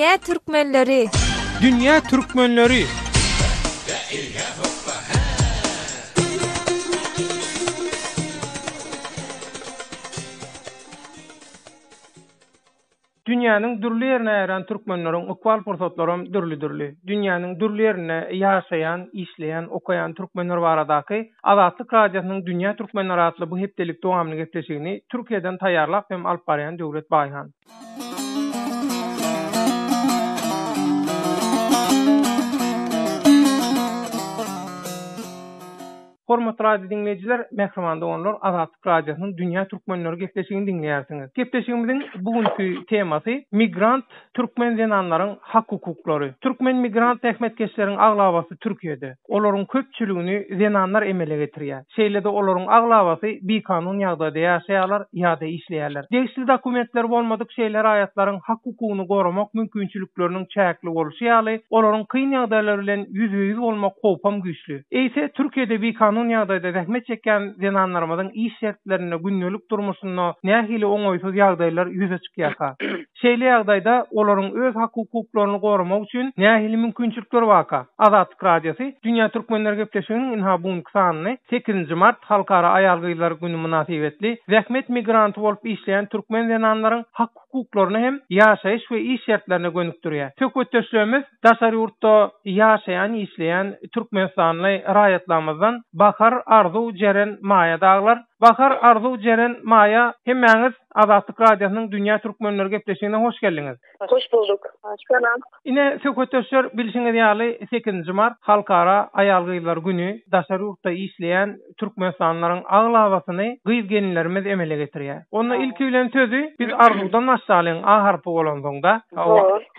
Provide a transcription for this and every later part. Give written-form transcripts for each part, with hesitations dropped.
Dünya Türkmenleri. Dünya Türkmenleri. Dünýäniň dürli ýerine ýaran türkmenleriň okbal pursatlarym dürli. Dünýäniň dürli ýerine ýaşaýan, işleýän, okaýan türkmenler baradaky Azatlyk radiosynyň Dünýä Türkmenleri adly bu hepdelik dowamly geçişini Türkiýeden taýýarlap hem alyp barýan Döwlet Baýhan. Hormatly radio dinleýijiler, mähramanda bolanlar, Azatlyk radiosynyň Dünýä Türkmenleri geçişini dinleýärsiňiz. Geçişimiziň bugünkü temasy migrant türkmen zenanlaryň hak hukuklary. Türkmen migrant ähmetkeşleriň aglabasy Türkiýede. Olaryň köpçüligini zenanlar emele getirýär. Şeýlede olaryň aglabasy bir kanun ýagdaýda ýaşaýarlar ýa-da işleýärler. Degişli dokumentler bolmadyk şeýler aýatlaryň hak hukugyny goramak mümkinçilikleriniň çäkli boluşy ýaly olaryň kyn ýagdaýlar bilen ýüz-ýüz bolmak howpam güýçli. Eýse Türkiýede bir kanun ýagdaýda zähmet çeken zenanlarymyzyň iş şertlerine, günnelik durmuşyna nähili oňoýsuz ýagdaýlar ýüze çykýar. Şeýle ýagdaýda olaryň öz hak hukuklaryny goramak üçin nähili mümkinçilikler barka. Azatlyk radiosy Dünýä Türkmenleri gepleşiginiň inha bugünkü sanyny 8 mart Halkara aýal gyýlar güni münasibetli zähmet migranty bolup işleýän türkmen zenanlaryň hak hukuklaryny hem ýaşaýyş we iş şertlerine gönükdirýär. Tökütdeşlerimiz daşary ýurtda ýaşaýan, işleýän türkmenistanyly raýatlarymyzdan Bahar Arzu Ceren Maya dağlar. Bahar Arzu Ceren Maya hemmäňiz Azatlyk radiosynyň Dünýä Türkmenleri gepleşigine hoş geldiňiz. Hoş bulduk. Başkanım. Ine sökötöşler bilişiňiz ýaly 8 mart Halkara aýal gyýlar güni daşary ýurtda işleýän türkmenistanylaryň aglabasyny gyýz gelinlerimiz emele getirýär. Onda ilki bilen sözü biz Arzudan başlaýan A harpy bolandyňda.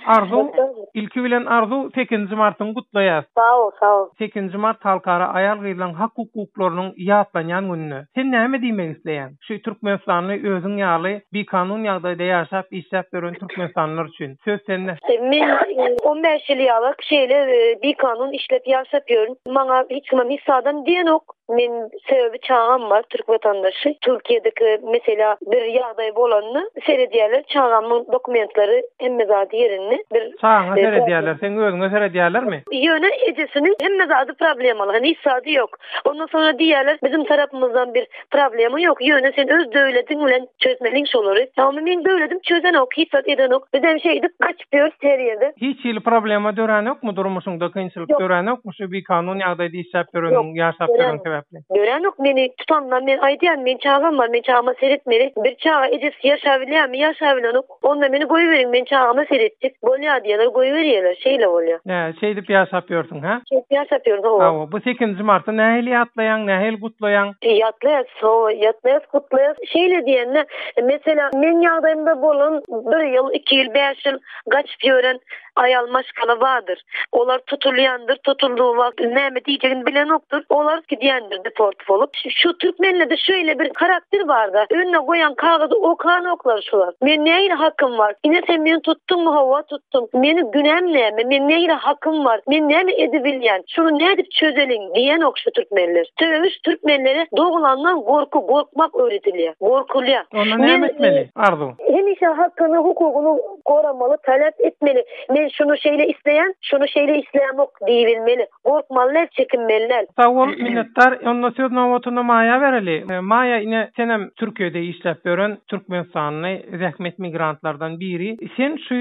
Arzu ilki bilen Arzu 8 martyň gutlaýar. Sağ ol. 8 mart Halkara aýal gyýlaryň hak hukuklarynyň ýatlanýan gününe. Sen näme diýmek isleýän? Şu türkmenistanyny özüň ýaly bir kanun ýagdaýda ýaşap işläp berýän türkmenistanylar üçin. Söz sende. Men 15 ýyl ýalyk şeýle bir kanun işlep ýaşap ýörün. Maňa hiç kim hisadan diýen ok. Men sebebi çağam var Türk vatandaşı. Türkiye'deki mesela bir ýagdaý bolanyny seredýärler, çağamyň dokumentlary hemme zady ýerini bir çağaňa seredýärler. Sen özüňe seredýärlermi? Ýöne ejesiniň hemme zady problemaly, hani isady ýok. Ondan sonra diýerler bizim tarapymyzdan bir problemi ýok. Ýöne sen öz döwletiň bilen çözmeliň şolary. Ama men döwletim çözen ok, hisat eden ok. Bizem şeýdi gaçyp seriyede. Hiç ýyl problema dören okmu durmuşyňda kynçylyk dören okmu şu bir kanun ýagdaýda işläp berýän, ýaşap berýän Gören ok meni tutanlar men aýdýan men çağam var men çağıma seretmeli bir çağa edip ýaşabilýän ok onda meni goýuberiň men çağıma seretdik bolýar diýerler goýuberýärler şeýle bolýar. Şeýdip ýaşap ýörsiň ha? Şeýdip ýaşap ýörsiň. Bu 8 martda nähili ýatlaýan, nähili gutlaýan? Ýatlaýas gutlaýas şeýle diýende mesela men ýagdaýymda bolan 1 ýyl 2 ýyl 5 ýyl gaçyp ýören ayal maşkala vardır. Olar tutulýandyr, tutulduğu wagt näme diýjegini bilen okdur. Olar gidiýändir deport bolup. Şu Türkmenlerde şöyle bir karakter var da önüne goýan kagazy okan oklar şular. Men näme hakkım var? Ine sen meni tuttun mu hawa tuttum? Meni günäm näme? Men näme hakkım var? Men näme edebilýän? Şunu nädip çözeliň diýen ok şu Türkmenler. Töwüş Türkmenlere doğulandan gorkmak öğretilýär. Gorkulýar. Onda näme etmeli? Arzu. Hemişe hakkını, hukukuny goramaly, talep etmeli. Men şunu şeýle isleýän ok diýilmeli. Gorkmalylar, çekinmeliler. Sağ ol, minnettar. Onda söz nowatuna Maya bereli. Maya ine senem Türkiýede işläp berýän türkmenistanyny zähmet migrantlardan biri. Sen şu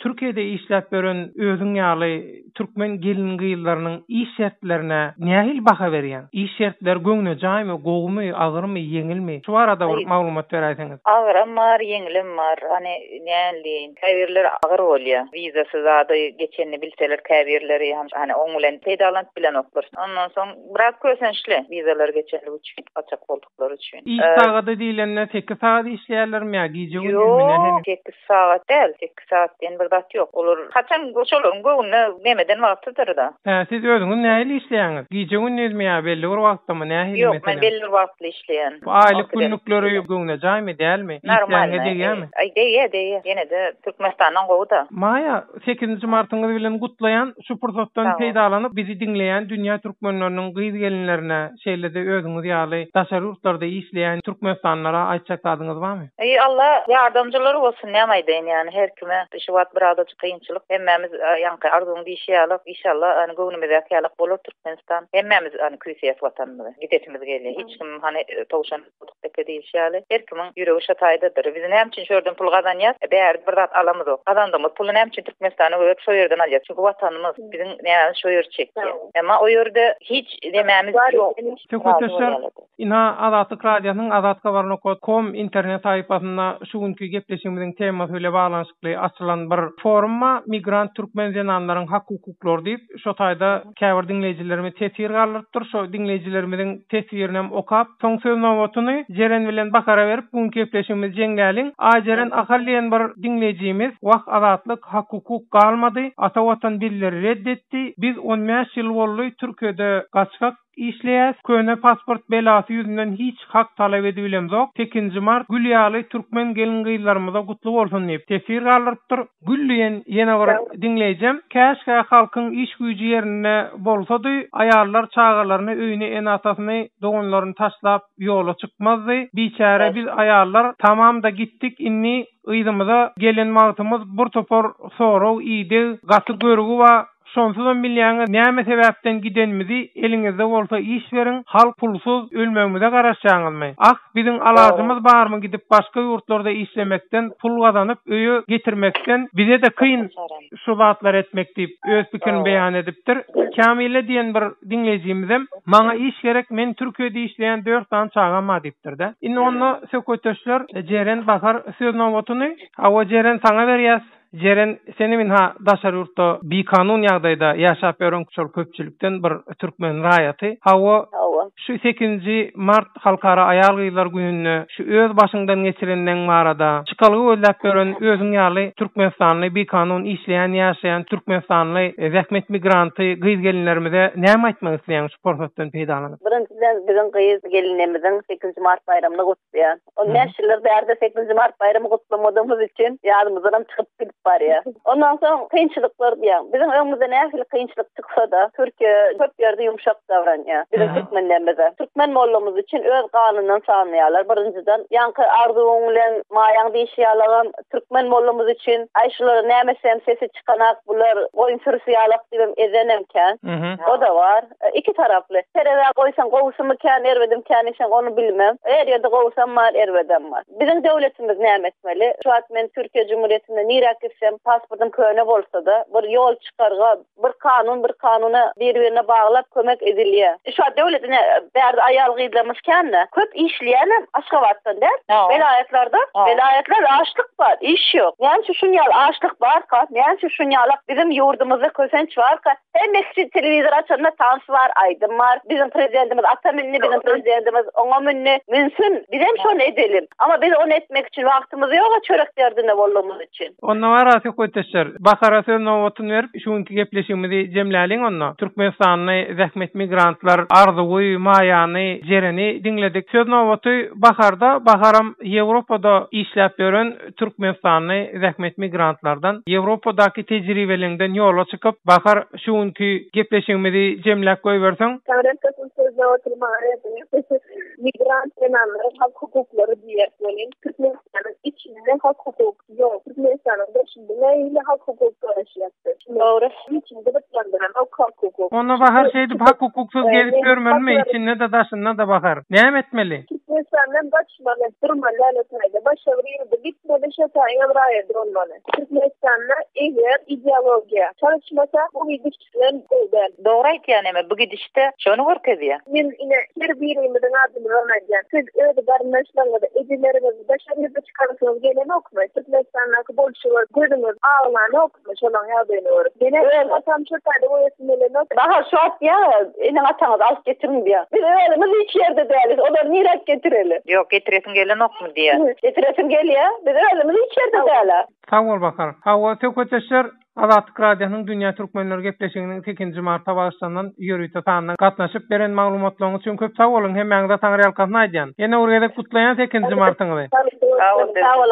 Türkiýede işläp berýän özüň ýaly türkmen gelin gyýlarynyň iş şertlerine nähil baha berýän? İş şertler göňüne jaýmy, gowmy, agyrmy, yeňilmi? Şu arada bir maglumat berýäňiz. Agyram bar, yeňilim bar. Hani näli käbirler agyr bolýar. Vizasy zady geçenini bilseler käbirleri hani oň bilen peýdalanıp bilen oklar. Ondan soň biraz kösençli vizalar geçerli üçin, açak boldukları üçin. İş sagada diýilende 8 saat işleýärlermi ýa giýje gününe? Yok, 8 saat değil, 8 saat diýen bir zat ýok. Olar kaçan goşolaryň göwüne nemeden wagtydyr da. Siz özüňiz nähili işleýäňiz? Giýje günüňizmi ýa belli bir wagtdamy nähili? Yok, men belli bir wagtly işleýän. Aýlyk günlükleri göwüne jaýmy diýelmi? Normal diýýärmi? Diýýär. Ýene de Türkmenistandan gowda. Maya 8 martyňyz bilen gutlaýan şu pursatdan peýdalanyp bizi dinleýän Dünýä Türkmenleriniň gyýz gelinlerine şeýlede özüňiz ýaly daşary ýurtlarda işleýän türkmenstanlara aýtjakdadyňyz barmy? Allah yardımcıları olsun nämeýden yani her kime şu wagt burada kıyınçylyk hemmemiz ýanky arzuň diýýärler inşallah hani göwnümizde ýalyk bolar Türkmenistan hemmemiz hani küýsýäs watanymyza gidetimiz gelýär hiç kim hani towşan tutupdaki diýýärler her kimin ýüregi şataýdadyr biz näme üçin şörden pul gazanýas bäri bir zat alamyz gazandymyz puly näme üçin Türkmenistana göýüp şo ýerden alýar çünkü watanymyz biziň näme şo ýer çekýär ama o ýerde hiç demämiz ýok. Teşekkür ina Azatlyk Radiosynyň azatkabarnok.com internet saýpasynda şu günkü gepleşigimiziň temasy ile baglanşykly açylan bir forumma migrant türkmen zenanlaryň hak hukuklary diýip şo taýda käbir dinleýijilerime tesir garlypdyr. Şo dinleýijilerimiziň tesirine okap soň söz nowatyny Jeren bilen bakara berip bu gepleşigimiz jeňläliň Ajeren ahalliýen bir dinleýijimiz wagt azatlyk hak hukuk galmady ata watan billeri reddetdi. Biz 15 ýyl boldy Türkiýede gaçak işleýäs, köne pasport belasy ýüzünden hiç hak talap edilemzok. 8 mart Gülýaly türkmen gelin gyýlarymyza gutly bolsun diýip tesir garlypdyr. Güllüýen ýene bir dinleýjem. Käşke halkyň iş güýji ýerine bolsady, aýallar çağalaryny öýüne en atasyny dogunlaryny taşlap ýola çykmazdy. Biçare biz aýallar tamam da gittik inni ýydymyza gelen magtymyz bir topar soraw ýydy, gaty görügi we şonsuzdan bilýäňiz näme sebäpden gidenimizi eliňizde bolsa iş beriň, hal pulsuz ölmegimize garaşýaňyzmy? Biziň alajymyz barmy gidip başga ýurtlarda işlemekden, pul gazanyp öýe getirmekden bize de kıyın şu zatlar etmek diýip öz pikirini beýan edipdir. Kamile diýen bir dinleýijimizem maňa iş gerek, men Türkiýede işleýän 4 tan çağama diýipdir de. Indi onu sököteşler Jeren bakar söz nowatyny, hawa Jeren saňa berýäs. Jeren seni minha daşary ýurtda bir kanun ýagdaýda ýaşap ýören köpçülikden bir türkmen raýaty. Hawa şu 8 mart halkara aýal gyýlar gününe şu öz başyňdan geçirenden barada çykalygy öýläp gören özüň ýaly Türkmenistanly bir kanun işleýän ýaşaýan Türkmenistanly zähmet migranty gyýz gelinlerimize näme aýtmak isleýän şu pursatdan peýdalanyp? Birinçiden biziň gyýz gelinlerimiziň 8 mart bayramyny gutlaýan. O näşiller bärde 8 mart bayramy gutlamadığımız için ýadymyzdan çykyp gidip bar ya. Ondan soň kynçylyklar diýen. Biziň öňümizde nähili kynçylyk çyksa da Türkiýe köp ýerde ýumşak dawranýar. Biziň türkmenlerimize. Türkmen mollamyz için öz kanundan sanyýarlar. Birinciden ýanky arzuwuň bilen maýaň diýýärler türkmen mollamyz için aýşulary näme sesi çıkanak bular goýun sürüsýärlik diýip ezenemken. O da var. İki taraply. Terebe goýsan gowusumy kän erbedim kän onu bilmem. Eger ýerde gowusam mar erbedem mar. Biziň döwletimiz näme etmeli? Şu an men Türkiýe Cumhuriyetinde nirak pasportum köne bolsa da bir yol çıkarga bir kanuna bir-birine bağlap kömek edilýär. Şu döwletine bärde aýal gyýdlarymyz känne köp işleýän Aşgabatdan der. Velayetler açlyk bar, iş ýok. Näme şun ýaly açlyk bar, näme şun ýaly bizim ýurdumyzda kösenç bar. Hem telewizor açanda tans var, aýdym var. Bizim prezidentimiz Atamynny, bizim prezidentimiz oňa mümkin. Biz hem şonu edelim. Ama biz onu etmek için wagtymyz ýok, çöreklerde bolmamız için. Onda var köteşler. Bakara söz nowatyny berip şu günkü gepleşigimizi jemläliň onda. Türkmenistanly zähmet migrantlar arzuwy, maýany, Jereni dinledik. Söz nowaty bakaram Ýewropada işläp ýören Türkmenistanly zähmet migrantlardan Ýewropadaky tejribelerinden ýola çykyp bakar şu günkü gepleşigimizi jemläp goýberseň. Söz nowatyny migrant zenanlaryň hak hukuklary diýerler. Türkmenistan'ın içinde hak hukuku yok. Türkmenistan'ın dışında neyle hak hukuku yaşayacaktır? Doğru. İçinde bitlendiren hak hukuku. Ona bakar şeydi hak hukuksuz gelip görmeli içinde de daşında da bakar. Ne etmeli? Türkmenistan'dan başmalı, durmalı, aletmeli. Başarıydı, bitmedi, şataya vraydı olmalı. Türkmenistan'la eğer ideolojiya çalışmasa bu gidişlerin değil. Doğru yani bu gidişte şunu var kediye. Ben yine her birimizin adını vermeyeceğim. Siz öyle garnaşlarla da edilerimizi başarıyla çıkartınız gelen okumuyor. Türkmenistan'la bolşuvar gözümüz ağlarını okumuyor. Olan ya olur. Gene atam çöktaydı o yetimlerini okumuyor. Daha şu at ya, inen atanız az getirin diye. Biz öylemiz hiç yerde değiliz. Onlar niret getirelim. Yok getiresin gelen okmu diye. Getiresin geliyor. Biz öylemiz hiç yerde değiliz. Sağ ol bakalım. Hava teköteşler Azatlyk Radiosynyň Dünýä Türkmenleri gepleşiginiň 8 marta baglanşan ýörüýte tandan gatnaşyp beren maglumatlaryňyz üçin köp sag bolun. Hemmäňize taňry ýalkasyny aýdýan. Ýene urgada kutlaýan 8 martyňyzy. Sağ ol.